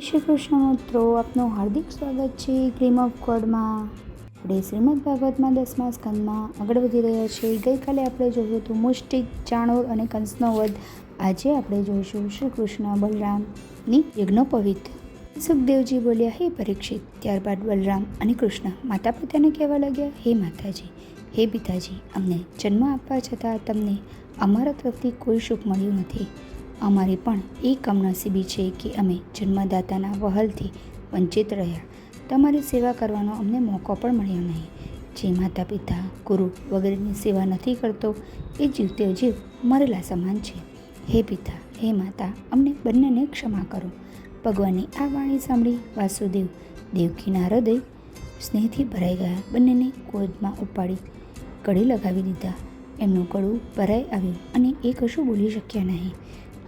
શ્રી કૃષ્ણ મિત્રો, આપનું હાર્દિક સ્વાગત છે ગ્રીમ ઓફ ગોડમાં. આપણે શ્રીમદ ભાગવતમાં 10મા સ્કંદમાં આગળ વધી રહ્યા છીએ. ગઈકાલે આપણે જોયું હતું મુષ્ટિક, ચાણોર અને કંસનો વધ. આજે આપણે જોઈશું શ્રી કૃષ્ણ બલરામની યજ્ઞોપવિત. સુખદેવજી બોલ્યા, હે પરીક્ષિત. ત્યારબાદ બલરામ અને કૃષ્ણ માતા પિતાને કહેવા લાગ્યા, હે માતાજી, હે પિતાજી, અમને જન્મ આપવા છતાં તમને અમારા તરફથી કોઈ સુખ મળ્યું નથી. અમારી પણ એ કમનસીબી છે કે અમે જન્મદાતાના વહાલથી વંચિત રહ્યા. તમારી સેવા કરવાનો અમને મોકો પણ મળ્યો નહીં. જે માતા પિતા, ગુરુ વગેરેની સેવા નથી કરતો એ જીવતે જીવ મરેલા સમાન છે. હે પિતા, હે માતા, અમને બંનેને ક્ષમા કરો. ભગવાનની આ વાણી સાંભળી વાસુદેવ દેવકીના હૃદય સ્નેહથી ભરાઈ ગયા. બંનેને ગોદમાં ઉપાડી ગળે લગાવી દીધા. એમનું ગળું ભરાઈ આવ્યું અને એ કશું બોલી શક્યા નહીં.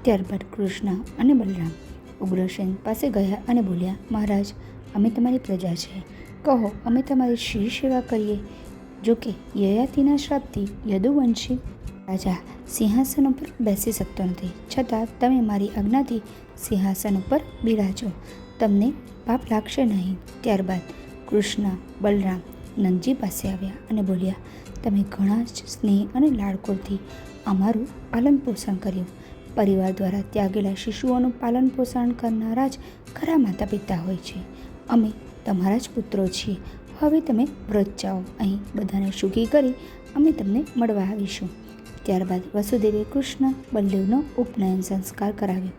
ત્યારબાદ કૃષ્ણ અને બલરામ ઉગ્રસેન પાસે ગયા અને બોલ્યા, મહારાજ, અમે તમારી પ્રજા છે. કહો, અમે તમારી શી સેવા કરીએ? જોકે યયાતિના શ્રાપથી યદુવંશી રાજા સિંહાસન ઉપર બેસી શકતો નથી, છતાં તમે મારી આજ્ઞાથી સિંહાસન ઉપર બિરાજો. તમને પાપ લાગશે નહીં. ત્યારબાદ કૃષ્ણ બલરામ નંદજી પાસે આવ્યા અને બોલ્યા, તમે ઘણા જ સ્નેહ અને લાડકોડથી અમારું પાલન પોષણ કર્યું. પરિવાર દ્વારા ત્યાગેલા શિશુઓનું પાલન પોષણ કરનારા જ ખરા માતા પિતા હોય છે. અમે તમારા જ પુત્રો છીએ. હવે તમે વ્રત જાઓ. અહીં બધાને સુખી કરી અમે તમને મળવા આવીશું. ત્યારબાદ વસુદેવે કૃષ્ણ બલદેવનો ઉપનયન સંસ્કાર કરાવ્યો.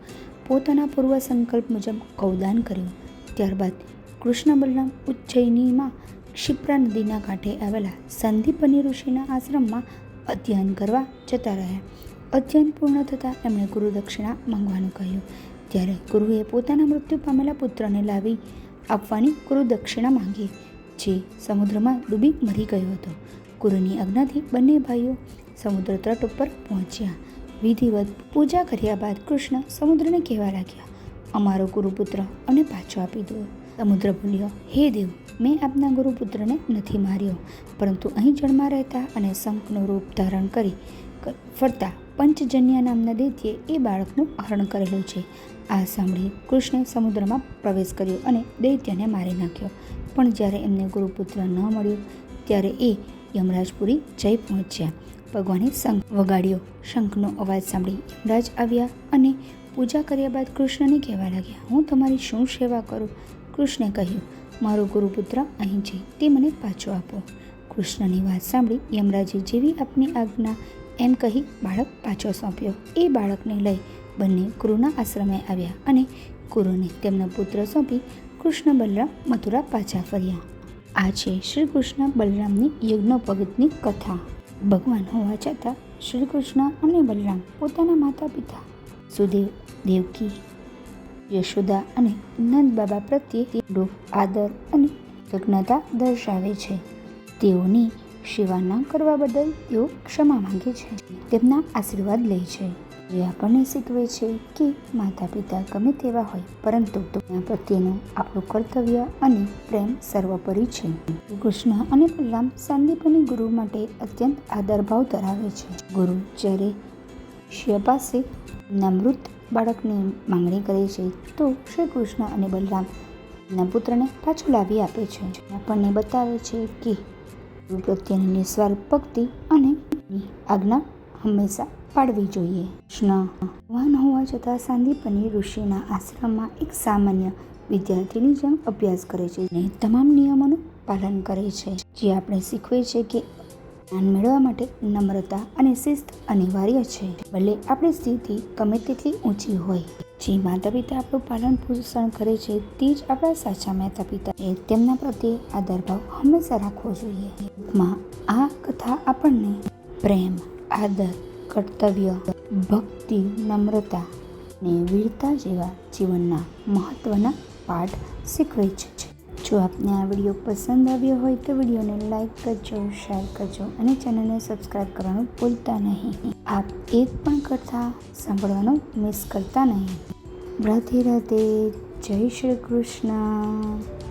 પોતાના પૂર્વ સંકલ્પ મુજબ ગૌદાન કર્યું. ત્યારબાદ કૃષ્ણ બલરામ ઉજ્જૈનીમાં ક્ષિપ્રા નદીના કાંઠે આવેલા સંદીપની ઋષિના આશ્રમમાં અધ્યયન કરવા જતા રહ્યા. અધ્યયન પૂર્ણ થતાં એમણે ગુરુ દક્ષિણા માંગવાનું કહ્યું. ત્યારે ગુરુએ પોતાના મૃત્યુ પામેલા પુત્રને લાવી આપવાની ગુરુ દક્ષિણા માંગી, જે સમુદ્રમાં ડૂબી મરી ગયો હતો. ગુરુની આજ્ઞાથી બંને ભાઈઓ સમુદ્ર તટ ઉપર પહોંચ્યા. વિધિવત પૂજા કર્યા બાદ કૃષ્ણ સમુદ્રને કહેવા લાગ્યા, અમારો ગુરુપુત્ર અમને પાછો આપી દો. સમુદ્ર બોલ્યો, હે દેવ, મેં આપના ગુરુપુત્રને નથી માર્યો, પરંતુ અહીં જળમાં રહેતા અને શંખનું રૂપ ધારણ કરી ફરતા પંચજન્યા નામના દૈત્યે એ બાળકનું હરણ કરેલું છે. આ સાંભળી કૃષ્ણે સમુદ્રમાં પ્રવેશ કર્યો અને દૈત્યને મારી નાખ્યો. પણ જ્યારે એમને ગુરુપુત્ર ન મળ્યો ત્યારે એ યમરાજપુરી જઈ પહોંચ્યા. ભગવાને શંખ વગાડ્યો. શંખનો અવાજ સાંભળી યમરાજ આવ્યા અને પૂજા કર્યા બાદ કૃષ્ણને કહેવા લાગ્યા, હું તમારી શું સેવા કરું? કૃષ્ણે કહ્યું, મારો ગુરુપુત્ર અહીં છે, તે મને પાછો આપો. કૃષ્ણની વાત સાંભળી યમરાજે જેવી આપની આજ્ઞા એમ કહી બાળક પાછો સોંપ્યો. એ બાળકને લઈ બંને ગુરુના આશ્રમે આવ્યા અને ગુરુને તેમનો પુત્ર સોંપી કૃષ્ણ બલરામ મથુરા પાછા ફર્યા. આ છે શ્રી કૃષ્ણ બલરામની યજ્ઞોપવિતની કથા. ભગવાન હોવા છતાં શ્રી કૃષ્ણ અને બલરામ પોતાના માતા પિતા સુદેવ, દેવકી, યશોદા અને નંદ બાબા પ્રત્યે તેનો આદર અને કૃતજ્ઞતા દર્શાવે છે. તેઓની સેવા ન કરવા બદલ તેઓ ક્ષમા માંગે છે, તેમના આશીર્વાદ લે છે. જે આપણને શીખવે છે કે માતા પિતા ગમે તેવા હોય, પરંતુ તેના પ્રત્યેનું આપણું કર્તવ્ય અને પ્રેમ સર્વોપરી છે. કૃષ્ણ અને બલરામ સંદીપની ગુરુ માટે અત્યંત આદરભાવ ધરાવે છે. ગુરુ જ્યારે શિષ્ય પાસે એમના મૃત બાળકની માંગણી કરે છે તો શ્રી કૃષ્ણ અને બલરામ એમના પુત્રને પાછું લાવી આપે છે. આપણને બતાવે છે કે ગુરુ પ્રત્યેની નિસ્વાર્થ ભક્તિ અને આજ્ઞા હંમેશા પાડવી જોઈએ. કૃષ્ણ ભગવાન હોવા છતાં સાંદીપની ઋષિના આશ્રમમાં એક સામાન્ય વિદ્યાર્થીની જેમ અભ્યાસ કરે છે અને તમામ નિયમોનું પાલન કરે છે. જે આપણે શીખવે છે કે જ્ઞાન મેળવવા માટે નમ્રતા અને શિસ્ત અનિવાર્ય છે. ભલે આપણી સ્થિતિ ગમે તેટલી ઊંચી હોય, જે માતા પિતા આપણું પાલન પોષણ કરે છે તે જ આપણા સાચા માતા પિતા છે. તેમના પ્રત્યે આદરભાવ હંમેશા રાખવો જોઈએ. ટૂંકમાં આ કથા આપણને પ્રેમ, આદર, કર્તવ્ય, ભક્તિ, નમ્રતા અને વીરતા જેવા જીવનના મહત્વના પાઠ શીખવે છે. જો આપને આ વિડીયો પસંદ આવ્યો હોય તો વિડીયોને લાઈક કરજો, શેર કરજો અને ચેનલને સબસ્ક્રાઈબ કરવાનું ભૂલતા નહીં. આપ એક પણ કથા સાંભળવાનું મિસ કરતા નહીં. રાધે રાધે. જય શ્રી કૃષ્ણ.